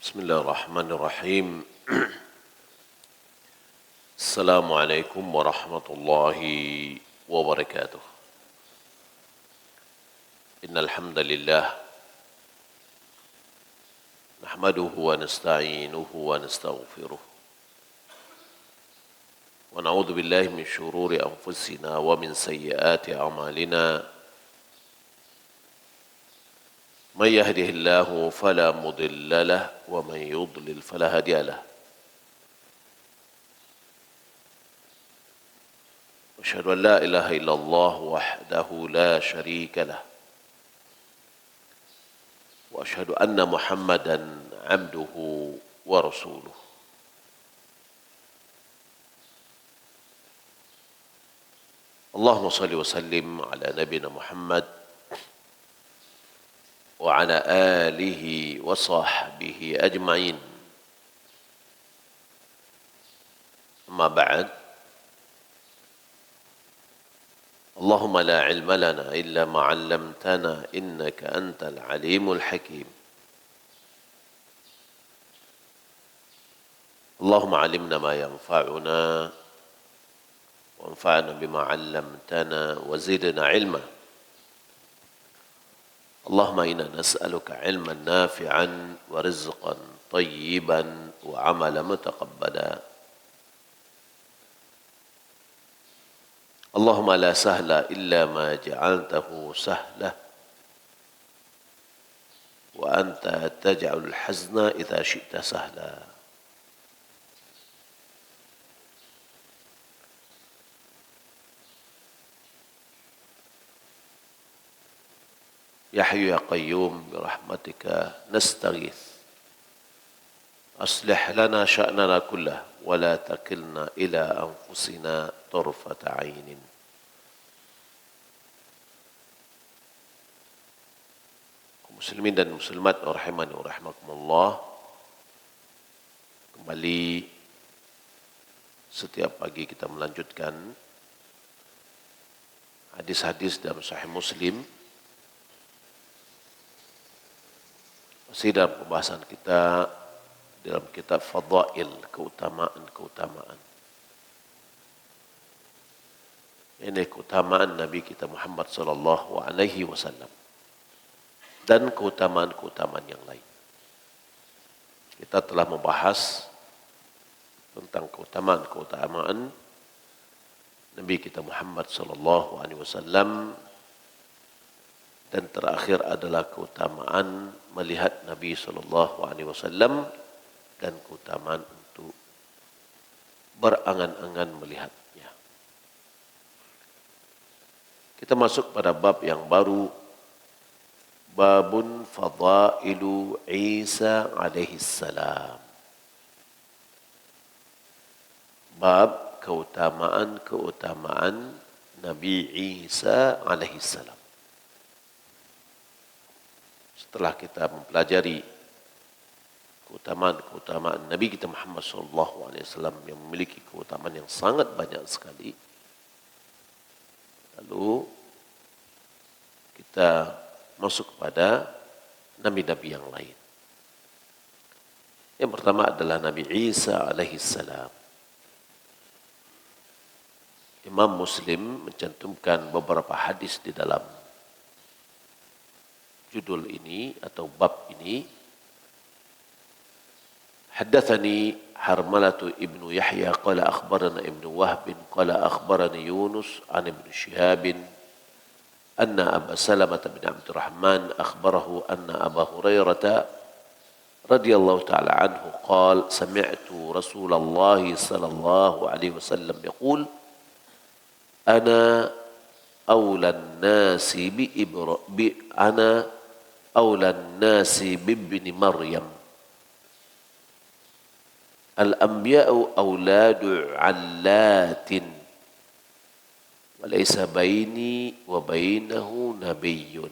بسم الله الرحمن الرحيم. السلام عليكم ورحمة الله وبركاته. إن الحمد لله نحمده ونستعينه ونستغفره ونعوذ بالله من شرور أنفسنا ومن سيئات أعمالنا. من يهده الله فلا مضل له ومن يضلل فلا هادي له. أشهد أن لا إله إلا الله وحده لا شريك له وأشهد أن محمدا عبده ورسوله. اللهم صل وسلم على نبينا محمد وعلى آله وصحبه أجمعين. أما بعد، اللهم لا علم لنا إلا ما علمتنا إنك أنت العليم الحكيم. اللهم علمنا ما ينفعنا وانفعنا بما علمتنا وزدنا علما. اللهم إنا نسألك علما نافعا ورزقا طيبا وعملا متقبلا. اللهم لا سهل إلا ما جعلته سهلا وأنت تجعل الحزن إذا شئت سهلا. يا حي يا قيوم برحمتك نستغيث أصلح لنا شأننا كله ولا تكلنا إلى أنفسنا طرفة عين. Muslimin dan muslimat rahimani wa rahimakumullah, kembali setiap pagi kita melanjutkan hadis-hadis dalam Sahih Muslim. Masih dalam pembahasan kita dalam kitab Fadail, keutamaan-keutamaan. Ini keutamaan Nabi kita Muhammad sallallahu alaihi wasallam dan keutamaan-keutamaan yang lain. Kita telah membahas tentang keutamaan-keutamaan Nabi kita Muhammad sallallahu alaihi wasallam, dan terakhir adalah keutamaan melihat Nabi sallallahu alaihi wasallam dan keutamaan untuk berangan-angan melihatnya. Kita masuk pada bab yang baru, babun fadailu Isa alaihi salam. Bab keutamaan-keutamaan Nabi Isa alaihi salam. Setelah kita mempelajari keutamaan-keutamaan Nabi kita Muhammad SAW yang memiliki keutamaan yang sangat banyak sekali, lalu kita masuk kepada nabi-nabi yang lain. Yang pertama adalah Nabi Isa alaihi salam. Imam Muslim mencantumkan beberapa hadis di dalam judul ini atau bab ini. Haddatsani Harmalatu ibnu Yahya qala akhbarana ibnu Wahb qala akhbarani Yunus an ibnu Shihab anna Aba Salamah bin Abdurrahman akhbarahu anna Aba Hurairah radhiyallahu ta'ala anhu qala sami'tu Rasulullah sallallahu alaihi wasallam yaqul ana awla an-nasi ana awla an-nasi bi ibni Maryam al-anbiya'u awladu 'allatin wa laysa baini wa bainahu nabiyyun.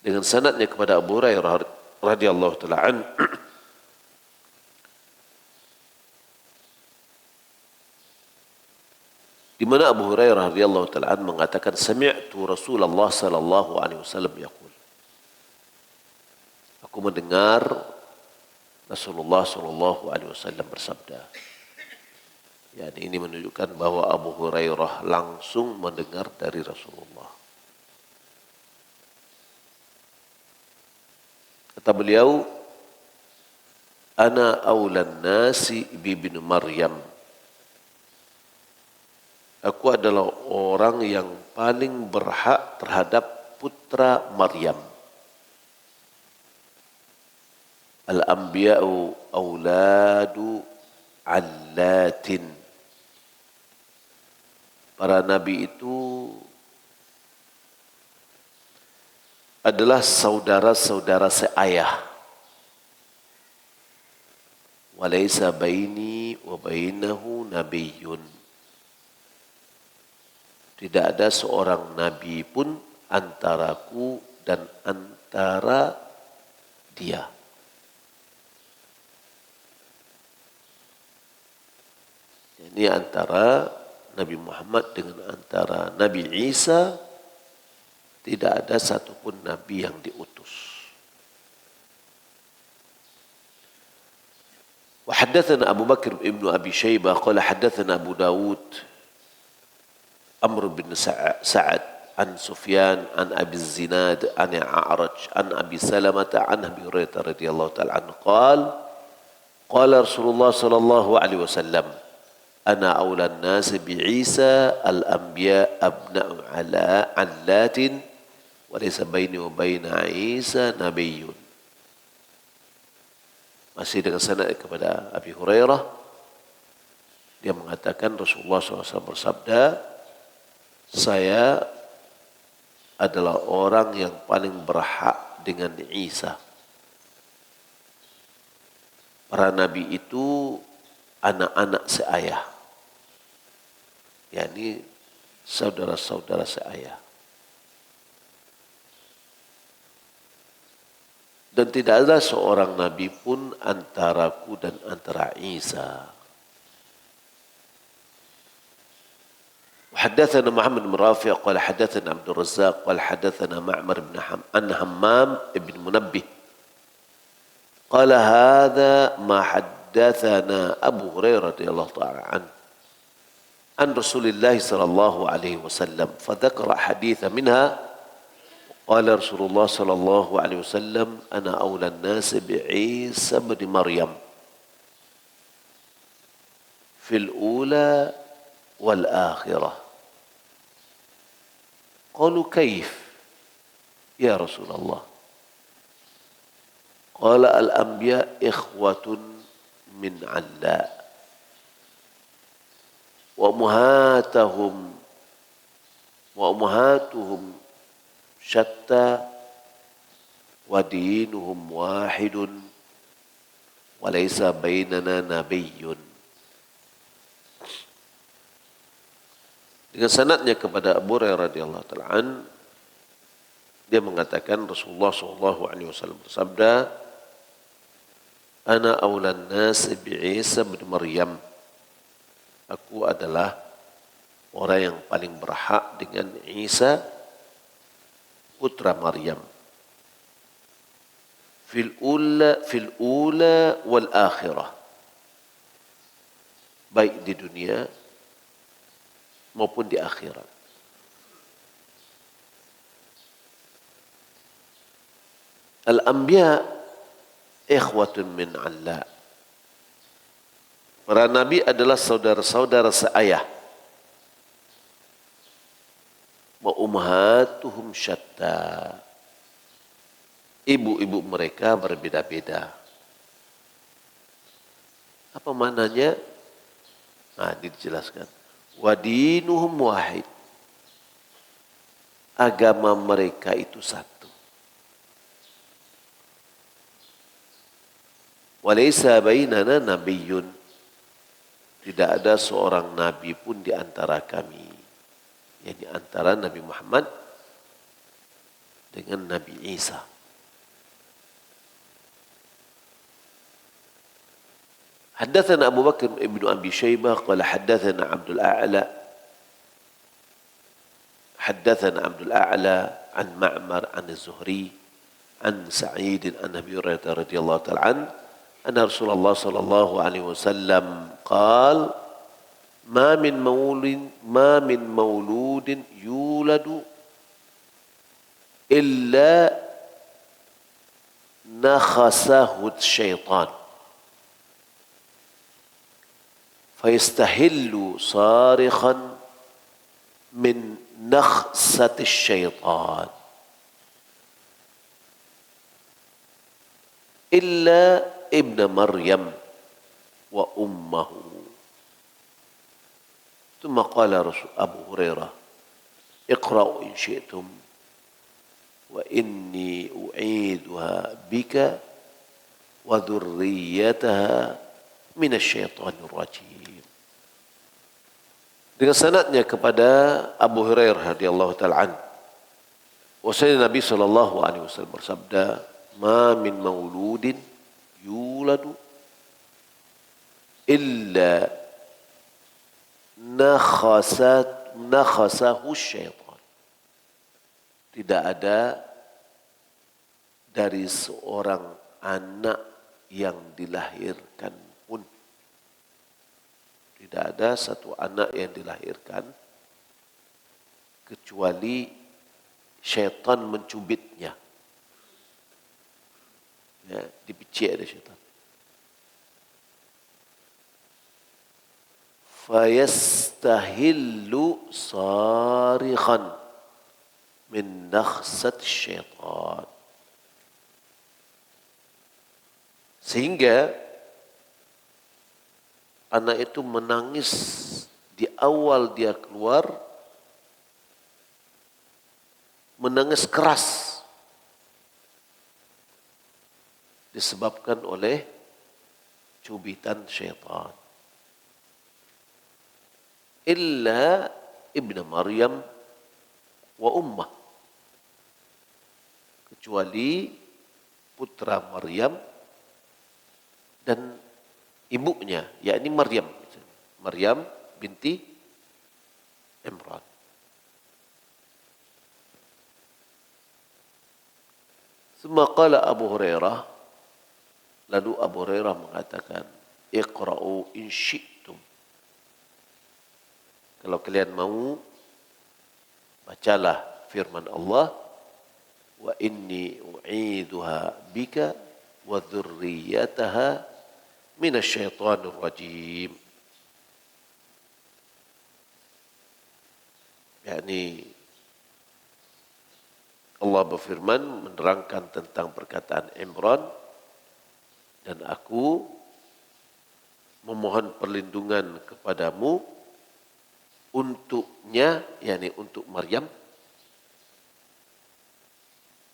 Dengan sanadnya kepada Abu Hurairah radhiyallahu ta'ala an, di mana Abu Hurairah radhiyallahu ta'ala an mengatakan sami'tu Rasulullah sallallahu alaihi wasallam yaqul, Aku mendengar Rasulullah Shallallahu Alaihi Wasallam bersabda. Ya, ini menunjukkan bahwa Abu Hurairah langsung mendengar dari Rasulullah. Kata beliau, Ana awlan nasi bibnu Maryam. Aku adalah orang yang paling berhak terhadap putra Maryam. Al-anbiya'u awladu allatin. Para nabi itu adalah saudara-saudara seayah. Walaysa baini wa bainahu nabiyyun. Tidak ada seorang nabi pun antaraku dan antara dia. Ini antara Nabi Muhammad dengan antara Nabi Isa, tidak ada satupun nabi yang diutus. وحدثنا أبو بكر ابن أبي شيبة قال حدثنا أبو داود عمرو بن سعد عن سفيان عن أبي الزناد عن أعرج عن أبي سلمة عن أبي هريرة رضي الله تعالى عنه قال قال رسول الله صلى الله عليه وسلم أنا أولى الناس بعيسى الأنبياء أبناء علات وليس بيني وبين عيسى نبي. Masih dengan sanad kepada Abi Hurairah, dia mengatakan Rasulullah SAW bersabda, saya adalah orang yang paling berhak dengan Isa. Para nabi itu anak-anak seayah, yakni saudara-saudara seayah. Dan tidak ada seorang nabi pun antaraku dan antara Isa. حدثنا محمد بن رافع قال حدثنا عبد الرزاق قال حدثنا معمر بن عن همام بن منبه قال هذا ما حدثنا أبو هريرة رضي الله تعالى عنه عن رسول الله صلى الله عليه وسلم فذكر حديث منها قال رسول الله صلى الله عليه وسلم أنا أولى الناس بعيسى بن مريم في الأولى والآخرة. قالوا كيف يا رسول الله؟ قال الأنبياء إخوة من علاء وأمهاتهم شتى ودينهم واحد وليس بيننا نبي. Dengan sanadnya kepada Abu Hurairah radhiyallahu ta'ala an, dia mengatakan Rasulullah sallallahu alaihi wasallam bersabda, Ana awlan nas bi Isa bin Maryam. Aku adalah orang yang paling berhak dengan Isa putra Maryam. Fil ula wal akhirah. Baik di dunia maupun di akhirat. Al-anbiya ikhwatun min Allah. Para nabi adalah saudara-saudara seayah. Wa ummahatuhum syatta. Ibu-ibu mereka berbeda-beda. Apa maknanya? Nah, dijelaskan. Wa dinuhum wahid. Agama mereka itu satu. Walaysa bainana nabiyyun. Tidak ada seorang nabi pun di antara kami. Yakni antara Nabi Muhammad dengan Nabi Isa. حدثنا أبو بكر ابن أبي شيبة قال حدثنا عبد الأعلى عن معمر عن الزهري an Sa'id an Abi Hurairah radhiyallahu ta'ala an anna Rasulullah sallallahu alaihi wasallam qala ma min mauludin yuladu illa nakhasahu syaitan fayastahillu sarikhan min nakhsati syaitan illa ibn Maryam wa ummahu. ثم قال رسول أبو هريرة اقرأوا إن شئتم وإني أعيدها بك وذريتها من الشيطان الرجيم. Dengan sanadnya kepada Abu Hurairah radhiyallahu ta'ala anhu, bahwasanya Nabi sallallahu alaihi wasallam bersabda, "Ma min mauludin yuladu illa nakhasahu syaitan." Tidak ada dari seorang anak yang dilahirkan pun, tidak ada satu anak yang dilahirkan kecuali syaitan mencubitnya. Ya, dipicik ada syaitan. Fayastahillu sarikhan min nakhsat syaitan. Sehingga anak itu menangis di awal dia keluar, menangis keras disebabkan oleh cubitan syaitan. Illa ibn Maryam wa ummah, kecuali putra Maryam dan ibunya, yakni Maryam binti Imran. Summa qala Abu Hurairah, lalu Abu Hurairah mengatakan, iqra'u in syi'tum. Kalau kalian mau, bacalah firman Allah, wa inni u'iduha bika wa dhurriyyataha minasyaitonir rajim. yakni Allah berfirman menerangkan tentang perkataan Imran, dan aku memohon perlindungan kepadamu untuknya, yakni untuk Maryam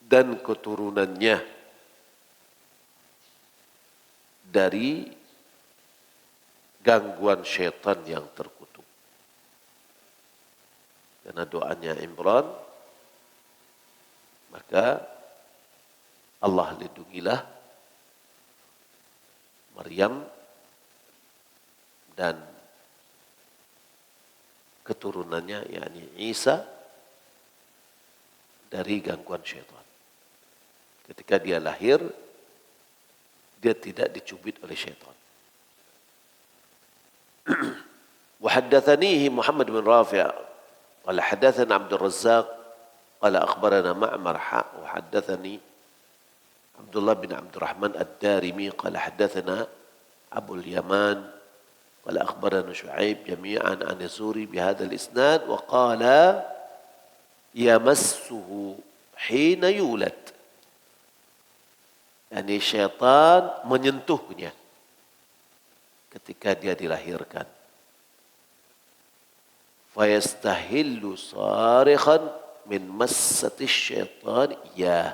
dan keturunannya dari gangguan syaitan yang terkutuk. Karena doanya Imran, maka Allah lindungilah Maryam dan keturunannya, yakni Isa, dari gangguan syaitan. Ketika dia lahir, dia tidak dicubit oleh syaitan. وحدثنيه محمد بن رافع قال حدثنا عبد الرزاق قال أخبرنا معمر وحدثني عبد الله بن عبد الرحمن الدارمي قال حدثنا أبو اليمان قال أخبرنا شعيب جميعا عن الزهري بهذا الإسناد وقال يمسه حين يولد، yani syaitan menyentuhnya ketika dia dilahirkan. Fayastahillu sarikhan min massati syaitan ya,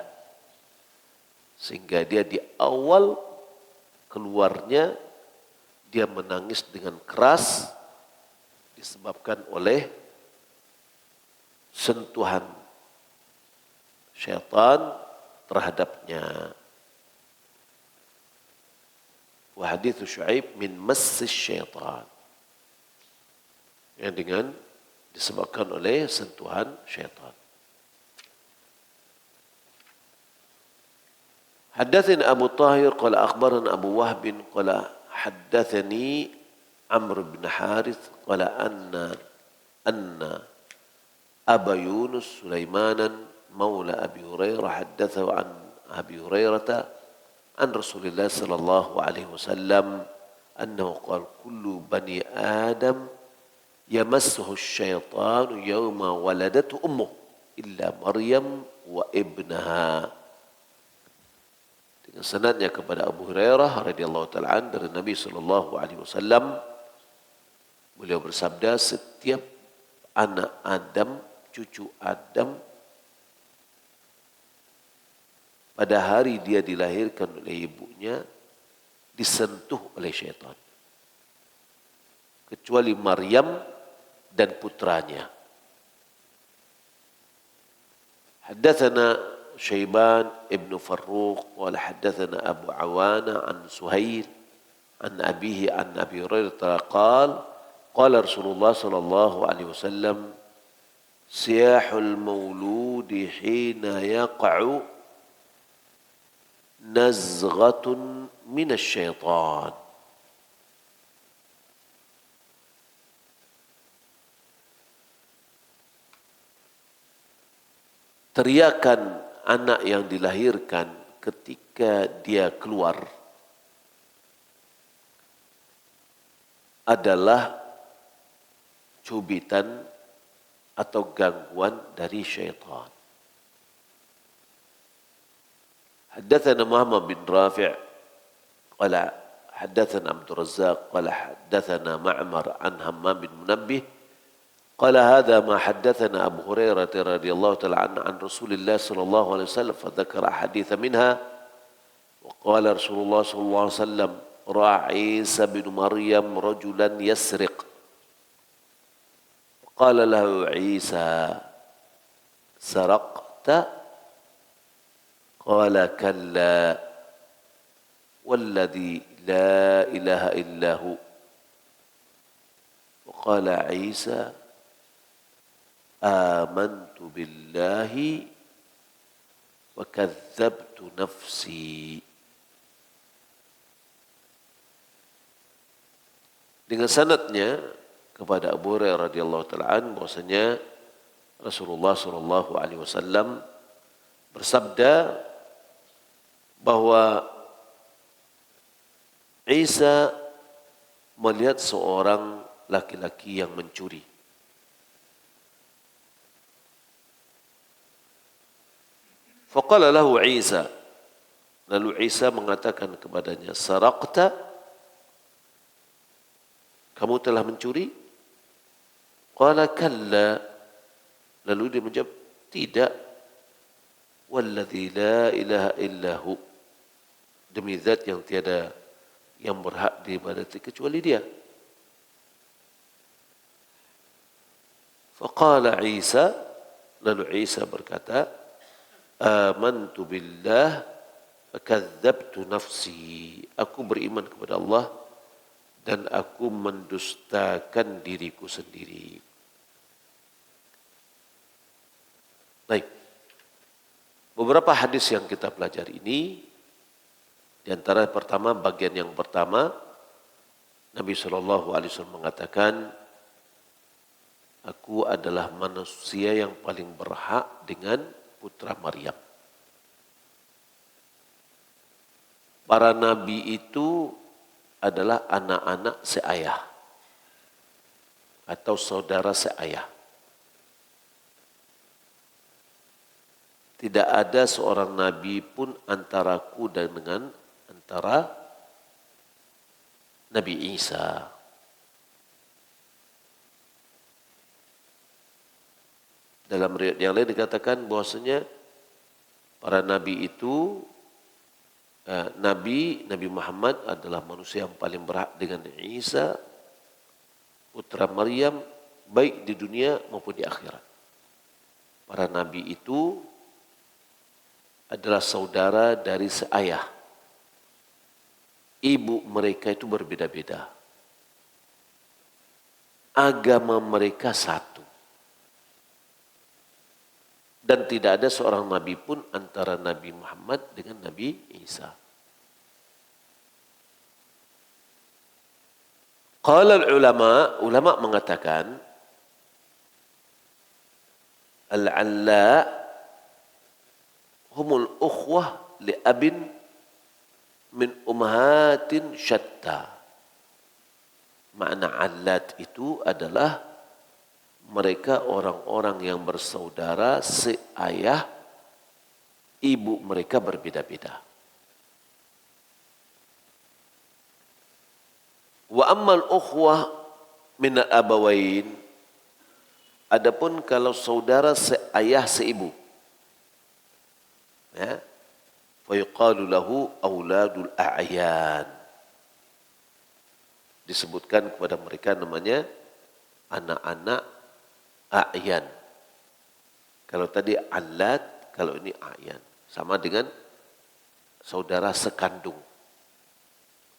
sehingga dia di awal keluarnya dia menangis dengan keras disebabkan oleh sentuhan syaitan terhadapnya. Wa hadithu Syuaib min massis syaitan, yang dengan disebabkan oleh sentuhan syaitan. Haddatsana Abu Tahir qala akhbarana Abu Wahb qala haddatsani Amr bin Harith qala anna Aba Yunus Sulaimanan maula Abi Hurairah haddatsahu an Abi Hurairah an Rasulillah sallallahu alaihi wasallam annahu qala kullu bani Adam yamassuhu asyaitanu yawma waladatu ummuh illa Maryam wa ibnaha. Dengan sanadnya kepada Abu Hurairah radhiyallahu taala an dari Nabi sallallahu alaihi wasallam, beliau bersabda, setiap anak Adam, cucu Adam, pada hari dia dilahirkan oleh ibunya disentuh oleh syaitan, kecuali Maryam dan putranya. Haddatsana Syaiban ibn Farrukh qala haddatsana Abu Awana an Suhail an abihi an Abi Hurairah qala qala Rasulullah sallallahu alaihi wasallam siyahul mauludi hina yaqa'u nazghatun minasy syaitan. Teriakan anak yang dilahirkan ketika dia keluar adalah cubitan atau gangguan dari syaitan. Haddatsana Muhammad bin Rafi' qala haddatsana Abdul Razzaq qala haddatsana Ma'mar an Hammam bin Munabbih قال هذا ما حدثنا أبو هريرة رضي الله تعالى عنه عن رسول الله صلى الله عليه وسلم فذكر أحاديث منها وقال رسول الله صلى الله عليه وسلم رأى عيسى بن مريم رجلا يسرق قال له عيسى سرقت قال كلا والذي لا إله إلا هو وقال عيسى amantu billahi wa kadzdzabtu nafsi. Dengan sanadnya kepada Abu Hurairah radhiyallahu taala an bahwasanya Rasulullah sallallahu alaihi wasallam bersabda bahwa Isa melihat seorang laki-laki yang mencuri. Faqala lahu Isa, lalu Isa mengatakan kepadanya, saraqta, kamu telah mencuri? Qala kalla, lalu dia menjawab, tidak. Walladzi la ilaha illahu, demi zat yang tiada yang berhak diibadati kecuali dia. Faqala Isa, lalu Isa berkata, amantu billah wa kadzdzabtu nafsi, aku beriman kepada Allah dan aku mendustakan diriku sendiri. Baik. Beberapa hadis yang kita pelajari ini, di antara pertama, bagian yang pertama, Nabi SAW mengatakan, aku adalah manusia yang paling berhak dengan putra Maryam. Para nabi itu adalah anak-anak seayah atau saudara seayah. Tidak ada seorang nabi pun antaraku dan dengan antara Nabi Isa. Dalam riwayat yang lain dikatakan bahwasanya para nabi itu, Nabi Muhammad adalah manusia yang paling berhak dengan Isa, putra Maryam, baik di dunia maupun di akhirat. Para nabi itu adalah saudara dari seayah. Ibu mereka itu berbeda-beda. Agama mereka satu. Dan tidak ada seorang nabi pun antara Nabi Muhammad dengan Nabi Isa. Qala ulama mengatakan, al-alla humul ukhwah li abin min ummahatin syatta. Makna allat itu adalah mereka orang-orang yang bersaudara seayah, ibu mereka berbeda-beda. Wa ammal ukhwah min al-abawain, adapun kalau saudara seayah seibu, ya, fa yuqalu lahu auladul a'yan, disebutkan kepada mereka namanya anak-anak a'yan. Kalau tadi allat, kalau ini a'yan, sama dengan saudara sekandung,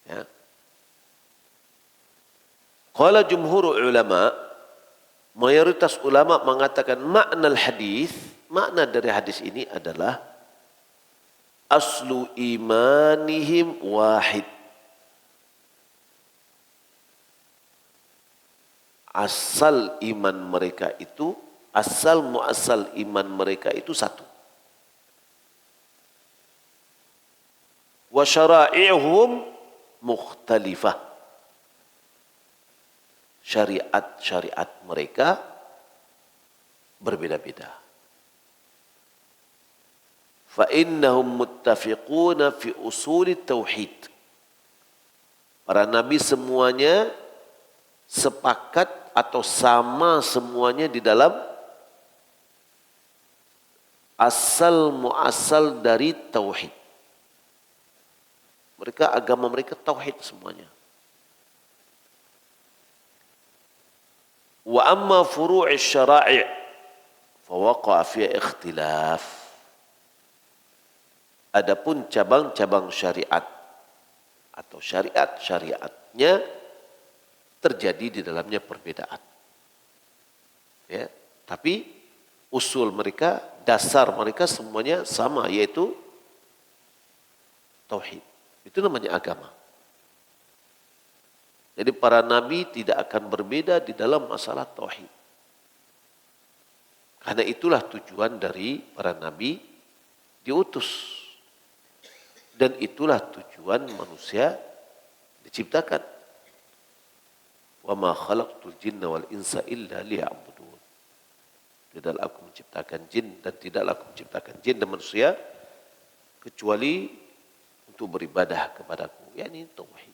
ya. Qala jumhur ulama, mayoritas ulama mengatakan makna hadis, makna dari hadis ini adalah aslu imanihim wahid. Asal iman mereka itu, asal muasal iman mereka itu satu. Wa syara'i'uhum mukhtalifah. Syariat-syariat mereka berbeda-beda. Fa innahum muttafiquna fi usul tauhid. Para nabi semuanya sepakat atau sama semuanya di dalam asal muasal dari tauhid. Mereka agama mereka tauhid semuanya. Wa amma furu'i syara'i' fa waqa'a fi ikhtilaf. Adapun cabang-cabang syariat atau syariat-syariatnya terjadi di dalamnya perbedaan. Ya, tapi usul mereka, dasar mereka semuanya sama, yaitu tauhid. Itu namanya agama. Jadi para nabi tidak akan berbeda di dalam masalah tauhid. Karena itulah tujuan dari para nabi diutus. Dan itulah tujuan manusia diciptakan. Wa ma khalaqtul jinna wal insa illa liya'budun. Tidaklah aku menciptakan jin dan tidaklah aku menciptakan jin dan manusia kecuali untuk beribadah kepadaku. Yani tauhid.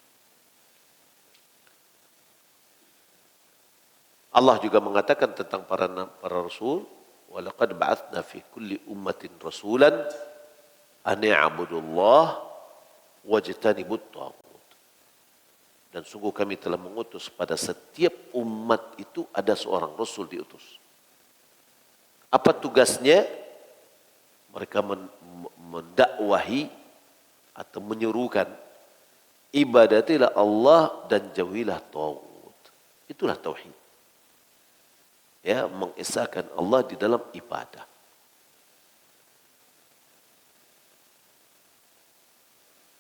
Allah juga mengatakan tentang para rasul, wa laqad ba'atsna fi kulli ummatin rasulan an i'budullah wajtanibut taghut. Dan sungguh kami telah mengutus pada setiap umat itu ada seorang rasul diutus. Apa tugasnya? Mereka mendakwahi atau menyerukan ibadatilah Allah dan jauhilah taghut. Itulah tauhid. Ya, mengesahkan Allah di dalam ibadah.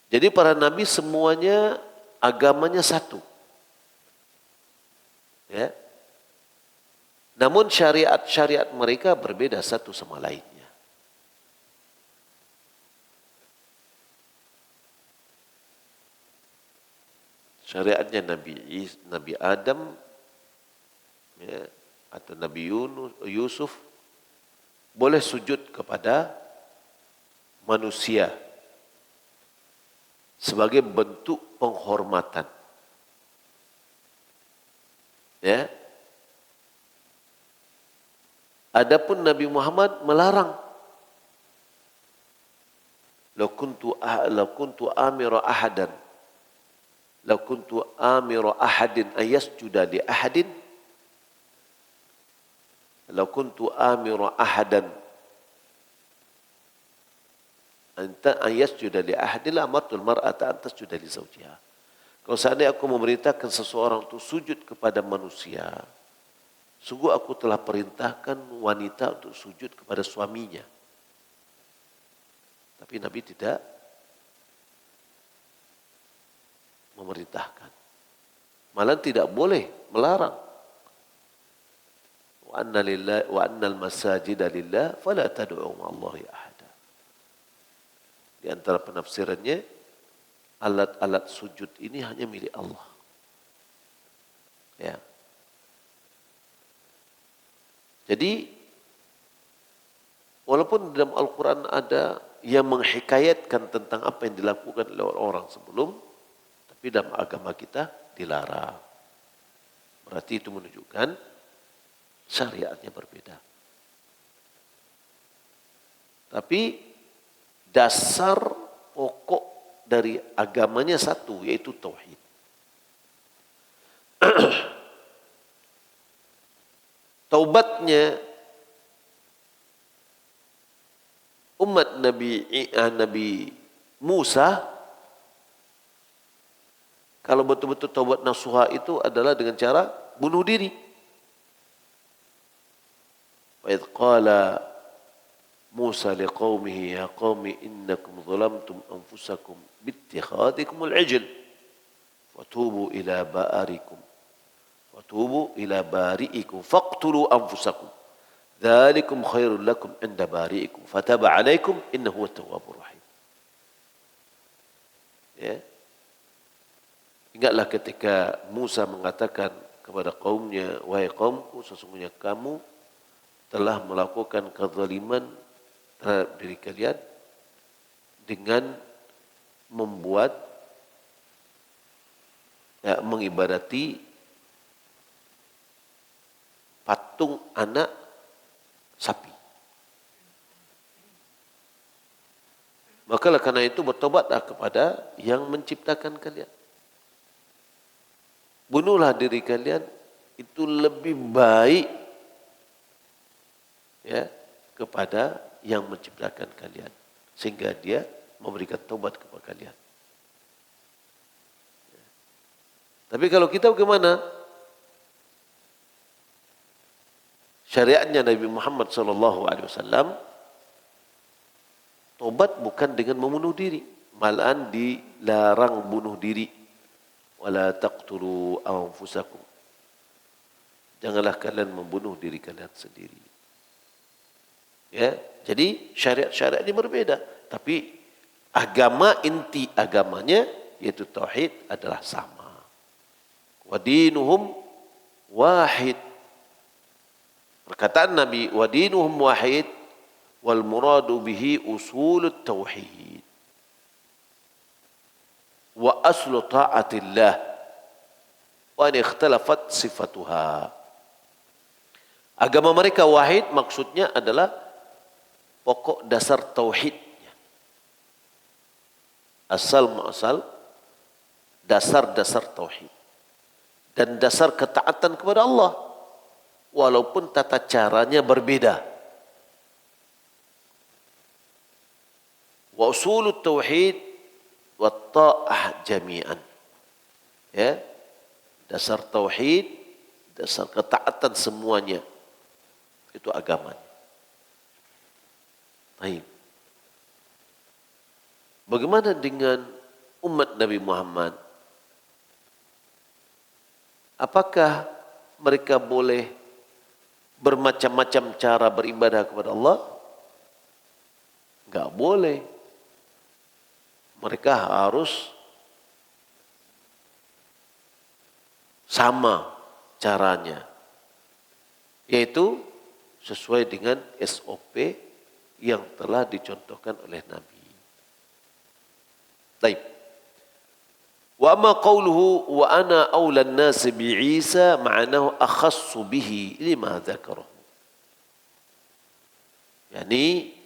Jadi para nabi semuanya agamanya satu. Ya. Namun syariat-syariat mereka berbeda satu sama lainnya. Syariatnya Nabi Adam, ya, atau Nabi Yusuf boleh sujud kepada manusia sebagai bentuk penghormatan. Ya. Adapun Nabi Muhammad melarang. Law kuntu amira ahadan. Law kuntu amira ahadin ayasjuda li ahadin. Law kuntu amira ahadan anta ayasjuda li ahadin la amartul mar'ata an tasjuda li zawjiha. Kalau seandainya aku memerintahkan seseorang untuk sujud kepada manusia, sungguh aku telah perintahkan wanita untuk sujud kepada suaminya. Tapi Nabi tidak memerintahkan. Malah tidak boleh melarang. Wa annal masajida lillah fala tad'u ma'allahi ahada. Di antara penafsirannya, alat-alat sujud ini hanya milik Allah. Ya. Jadi walaupun dalam Al-Quran ada yang menghikayatkan tentang apa yang dilakukan oleh orang sebelum, tapi dalam agama kita dilarang. Berarti itu menunjukkan syariatnya berbeda. Tapi dasar pokok dari agamanya satu, yaitu tauhid. Taubatnya umat Nabi Musa, kalau betul-betul taubat nasuha itu adalah dengan cara bunuh diri. Wa idh qala Musa liqaumihi ya qaumi innakum zalamtum anfusakum bittikhadikumul ijl fatubu ila bari'ikum faqtulu anfusakum dzalikum khairul lakum inda bari'ikum fataba 'alaikum innahu at-tawwabur rahim. Ya. Ingatlah ketika Musa mengatakan kepada kaumnya, wahai kaumku, sesungguhnya kamu telah melakukan kezaliman terhadap diri kalian dengan membuat mengibadati patung anak sapi. Maka karena itu bertobatlah kepada yang menciptakan kalian. Bunuhlah diri kalian, itu lebih baik ya kepada yang menciptakan kalian, sehingga dia memberikan taubat kepada kalian. Tapi kalau kita bagaimana? Syariatnya Nabi Muhammad SAW, taubat bukan dengan membunuh diri, malahan dilarang bunuh diri. Wala taqtulu anfusakum. Janganlah kalian membunuh diri kalian sendiri. Ya, jadi syariat-syariat ini berbeda, tapi agama, inti agamanya yaitu tauhid adalah sama. Wa dinuhum wahid. Perkataan Nabi, wa dinuhum wahid wal muradu bihi usulut tauhid wa aslu ta'atillah wa an ikhtalafat sifatuha. Agama mereka wahid maksudnya adalah pokok dasar tauhidnya. Asal muasal dasar-dasar tauhid dan dasar ketaatan kepada Allah walaupun tata caranya berbeda. Wa usulut tauhid wa ta'ah jami'an. Ya. Dasar tauhid, dasar ketaatan semuanya itu agamanya. Baik. Bagaimana dengan umat Nabi Muhammad? Apakah mereka boleh bermacam-macam cara beribadah kepada Allah? Enggak boleh. Mereka harus sama caranya, yaitu sesuai dengan SOP yang telah dicontohkan oleh Nabi. Baik. Wa amma qawluhu wa ana awla an-nas bi Isa ma'nahu akhassu bihi lima dzakarahu. Yani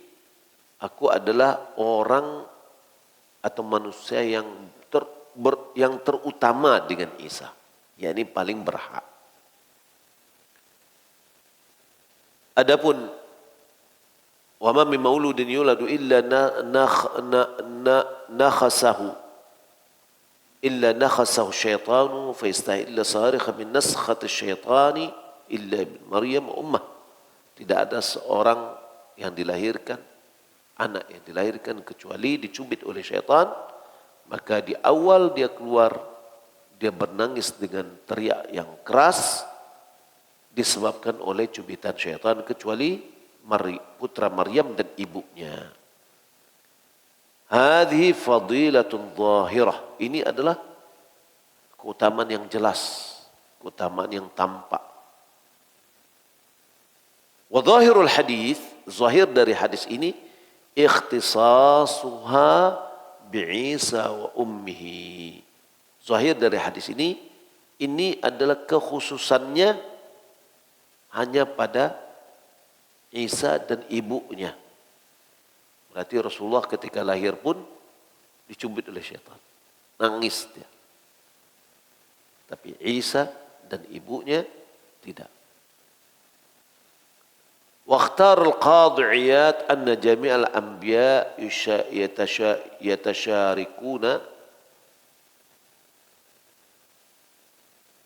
aku adalah orang atau manusia yang terutama dengan Isa, yakni paling berhak. Adapun wa ma min mauludin yuladu illa nakhasahu syaitanu fa yastahilla sarikha min naskhati syaitani illa ibn Maryam ummah. Tidak ada seorang yang dilahirkan, anak yang dilahirkan kecuali dicubit oleh syaitan. Maka di awal dia keluar, dia bernangis dengan teriak yang keras disebabkan oleh cubitan syaitan kecuali putra Maryam dan ibunya. Hadhihi fadilatun zahirah. Ini adalah keutamaan yang jelas, keutamaan yang tampak. Wa zahirul hadis, zahir dari hadis ini ikhtisasuha bi'Isa wa ummihi. Zahir dari hadis ini adalah kekhususannya hanya pada Isa dan ibunya. Berarti Rasulullah ketika lahir pun dicubit oleh syaitan. Nangis dia. Tapi Isa dan ibunya tidak. Wakhtar al-Qadhi Iyad anna jami'al anbiya yatasharikuna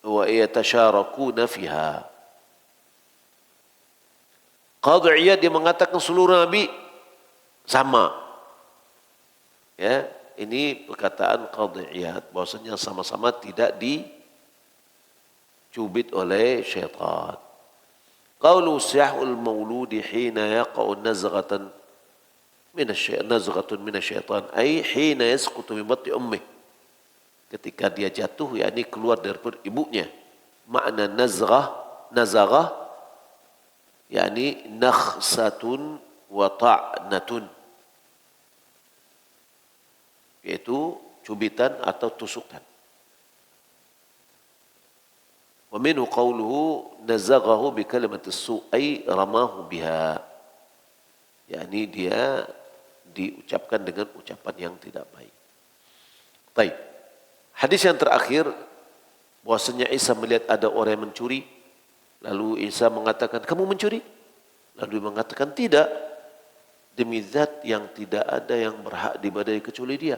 wa yatasharakuna fiha. Qadhi Iyad dia mengatakan seluruh nabi sama. Ya, ini perkataan Qadhi Iyad bahwasanya sama-sama tidak dicubit oleh syaitan. Qaulu sihul mauludi hina yaqa'u nazghatan min asyaitan ay hina yasqutu min batni ummih. Ketika dia jatuh yakni keluar dari perut ibunya. Makna nazaghah yakni nakhsatun wa ta'natun, yaitu cubitan atau tusukan. Wa minhu qawluhu nazaghahu bi kalimati su' ay ramahu biha, yakni dia diucapkan dengan ucapan yang tidak baik. Baik. Hadis yang terakhir bahwasanya Isa melihat ada orang yang mencuri, lalu Isa mengatakan, "Kamu mencuri?" Lalu dia mengatakan, "Tidak, demi zat yang tidak ada yang berhak diibadahi kecuali Dia."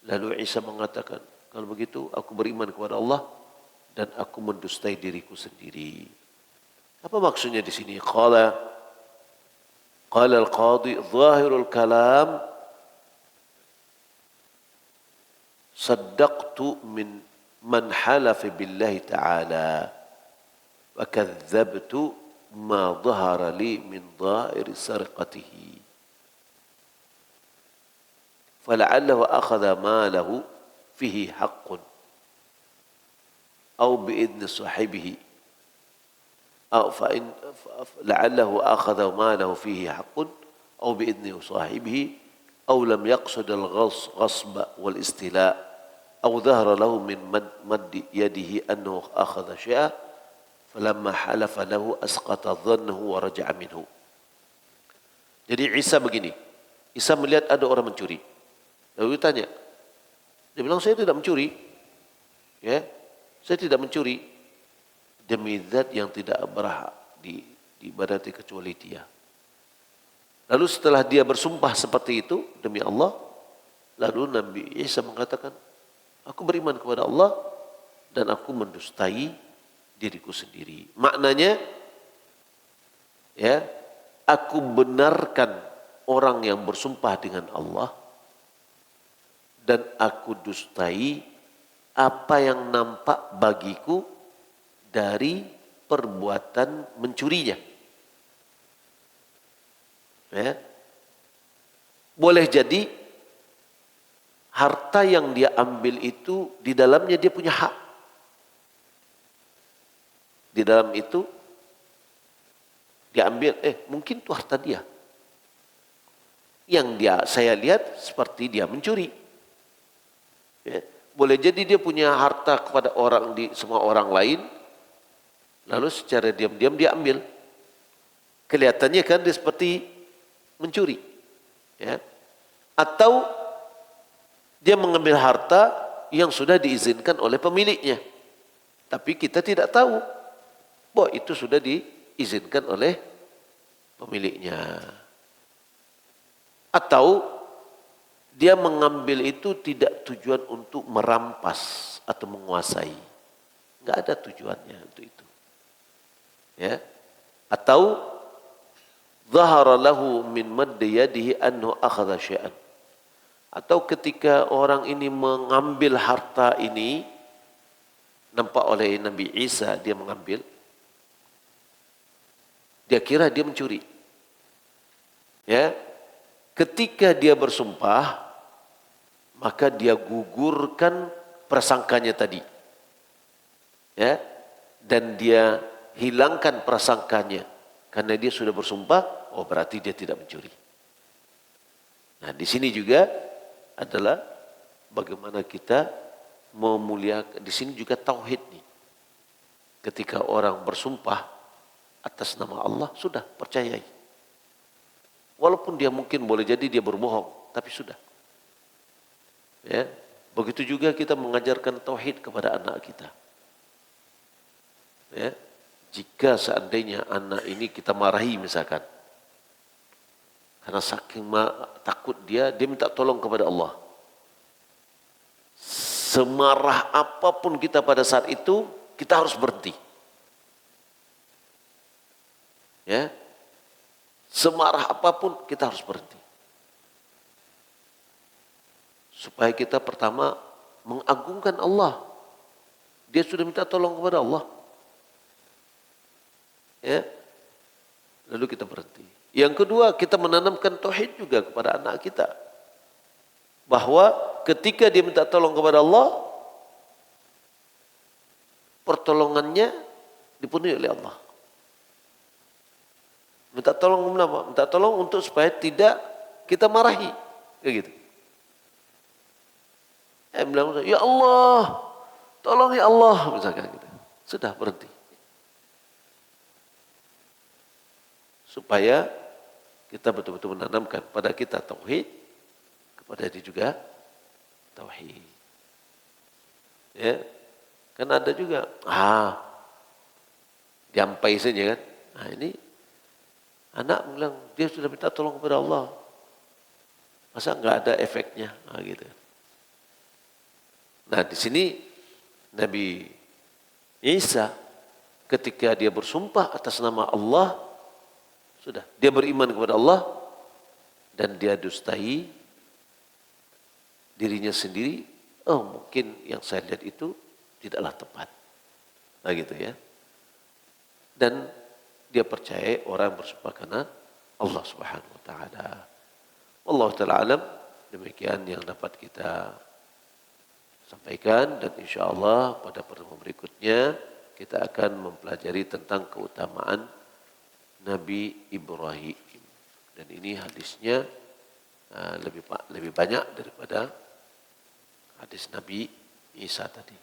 Lalu Isa mengatakan, "Kalau begitu aku beriman kepada Allah dan aku mendustai diriku sendiri." Apa maksudnya di sini? Qala al-qadhi zahirul kalam saddaqtu min man halafa billahi ta'ala wa kadzabtu ma dhahara li min dha'iri sarqatihi fala'allahu akhadha malahu fihi haqqun أو بإذن صاحبه أو لعله أخذ ماله فيه حق أو بإذن صاحبه أو لم يقصد الغصب والاستيلاء أو ظهر له من مد يده أنه أخذ شيئا فلما حلف له أسقط ظنه ورجع منه. Jadi Isa begini, Isa melihat ada orang mencuri. Lalu ditanya, dia bilang saya tidak mencuri, ya. Saya tidak mencuri demi zat yang tidak berhak diibadati kecuali Dia. Lalu setelah dia bersumpah seperti itu demi Allah, lalu Nabi Isa mengatakan, aku beriman kepada Allah dan aku mendustai diriku sendiri. Maknanya, ya, aku benarkan orang yang bersumpah dengan Allah dan aku dustai apa yang nampak bagiku dari perbuatan mencurinya. Ya. Boleh jadi harta yang dia ambil itu di dalamnya dia punya hak. Di dalam itu dia ambil, mungkin itu harta dia. Yang saya lihat seperti dia mencuri. Ya. Boleh jadi dia punya harta kepada semua orang lain, lalu secara diam-diam dia ambil. Kelihatannya kan dia seperti mencuri. Ya. Atau dia mengambil harta yang sudah diizinkan oleh pemiliknya. Tapi kita tidak tahu bahwa itu sudah diizinkan oleh pemiliknya. Atau dia mengambil itu tidak tujuan untuk merampas atau menguasai. Enggak ada tujuannya untuk itu. Ya. Atau zahara lahu min maddi yadihi annahu akhadha syai'an. Atau ketika orang ini mengambil harta ini, nampak oleh Nabi Isa dia mengambil, dia kira dia mencuri. Ya. Ketika dia bersumpah, maka dia gugurkan prasangkanya tadi. Ya. Dan dia hilangkan prasangkanya karena dia sudah bersumpah, oh berarti dia tidak mencuri. Nah, di sini juga adalah bagaimana kita memuliakan. Di sini juga tauhid nih. Ketika orang bersumpah atas nama Allah, sudah percayai. Walaupun dia mungkin boleh jadi dia berbohong, tapi sudah. Ya, begitu juga kita mengajarkan tauhid kepada anak kita. Ya, jika seandainya anak ini kita marahi misalkan, karena saking takut dia minta tolong kepada Allah. Semarah apapun kita pada saat itu, kita harus berhenti. Ya, semarah apapun kita harus berhenti. Supaya kita pertama mengagungkan Allah. Dia sudah minta tolong kepada Allah. Ya, lalu kita berhenti. Yang kedua, kita menanamkan tauhid juga kepada anak kita. Bahwa ketika dia minta tolong kepada Allah, pertolongannya dipenuhi oleh Allah. Minta tolong kenapa? Minta tolong untuk supaya tidak kita marahi. Kayak gitu. Bilang, ya Allah, tolong ya Allah. Misalkan gitu. Sudah berhenti. Supaya kita betul-betul menanamkan pada kita tauhid, kepada dia juga tauhid. Ya, kan ada juga, jampai saja kan. Nah ini anak bilang dia sudah minta tolong kepada Allah, masa nggak ada efeknya, gitu. Nah di sini Nabi Isa ketika dia bersumpah atas nama Allah, sudah, dia beriman kepada Allah dan dia dustai dirinya sendiri. Oh mungkin yang saya lihat itu tidaklah tepat. Nah gitu ya. Dan dia percaya orang bersumpah karena Allah Subhanahu wa taala. Wallahu taala alam, demikian yang dapat kita sampaikan, dan insyaallah pada pertemuan berikutnya kita akan mempelajari tentang keutamaan Nabi Ibrahim, dan ini hadisnya lebih banyak daripada hadis Nabi Isa tadi.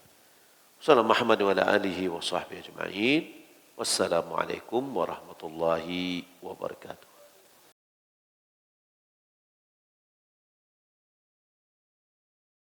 Wassalamualaikum warahmatullahi wabarakatuh.